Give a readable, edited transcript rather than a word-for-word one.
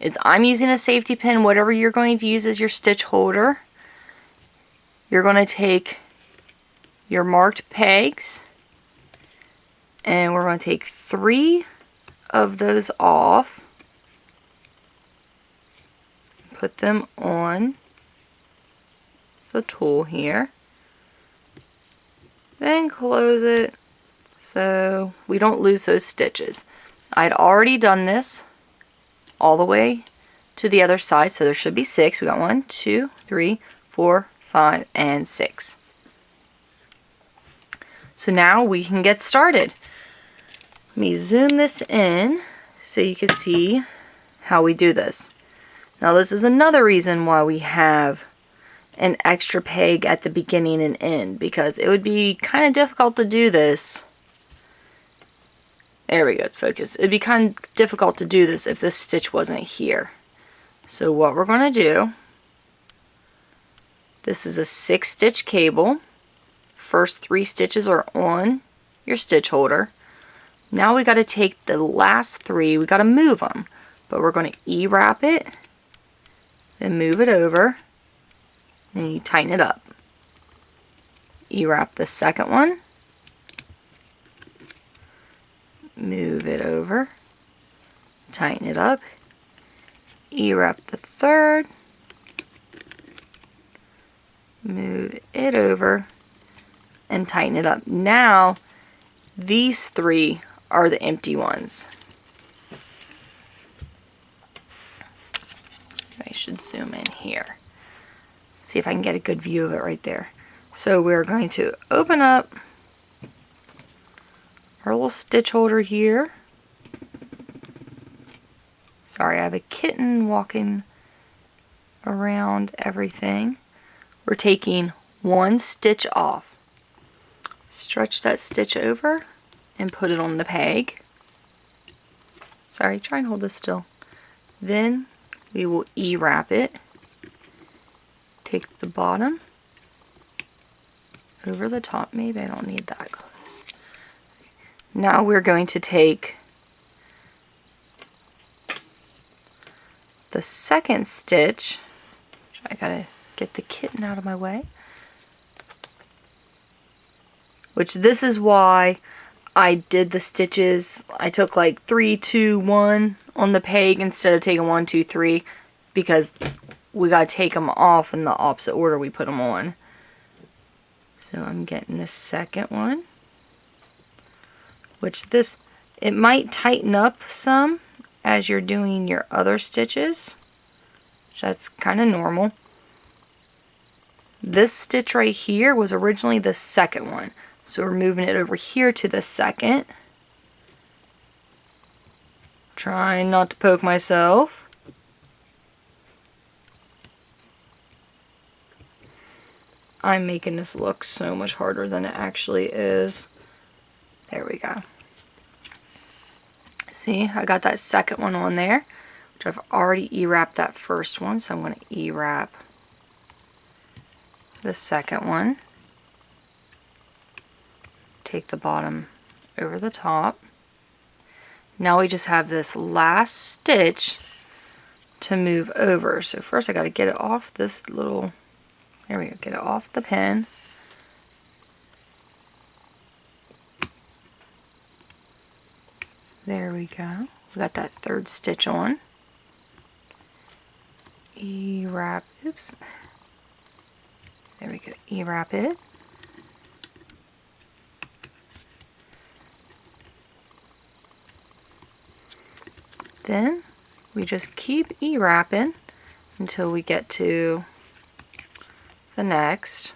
is I'm using a safety pin. Whatever you're going to use as your stitch holder, you're going to take your marked pegs, and we're going to take 3 of those off, put them on the tool here, then close it so we don't lose those stitches. I'd already done this all the way to the other side, so there should be 6. We got 1, 2, 3, 4, 5, and 6. So now we can get started. Let me zoom this in so you can see how we do this. Now this is another reason why we have an extra peg at the beginning and end, because it would be kind of difficult to do this. There we go, it's focused. It'd be kind of difficult to do this if this stitch wasn't here. So what we're going to do, this is a 6-stitch cable. First 3 stitches are on your stitch holder. Now we got to take the last 3, we got to move them, but we're going to E-wrap it, then move it over, then you tighten it up. E-wrap the second one, move it over, tighten it up, E-wrap the third, move it over, and tighten it up. Now these 3 are the empty ones. I should zoom in here. See if I can get a good view of it right there. So we're going to open up our little stitch holder here. Sorry, I have a kitten walking around everything. We're taking 1 stitch off. Stretch that stitch over and put it on the peg. Sorry, try and hold this still. Then we will E-wrap it. Take the bottom over the top. Maybe I don't need that close. Now we're going to take the second stitch. I gotta get the kitten out of my way. Which this is why I did the stitches. I took like 3, 2, 1 on the peg instead of taking 1, 2, 3, because we got to take them off in the opposite order we put them on. So I'm getting the second one, which this, it might tighten up some as you're doing your other stitches, which that's kind of normal. This stitch right here was originally the second one, so we're moving it over here to the second. Trying not to poke myself. I'm making this look so much harder than it actually is. There we go. See, I got that second one on there, which I've already E-wrapped that first one, so I'm going to E-wrap the second one. Take the bottom over the top. Now we just have this last stitch to move over. So first I got to get it off this little, there we go, get it off the pin. There we go. We got that third stitch on. E-wrap, oops. There we go, E-wrap it. Then we just keep E-wrapping until we get to the next.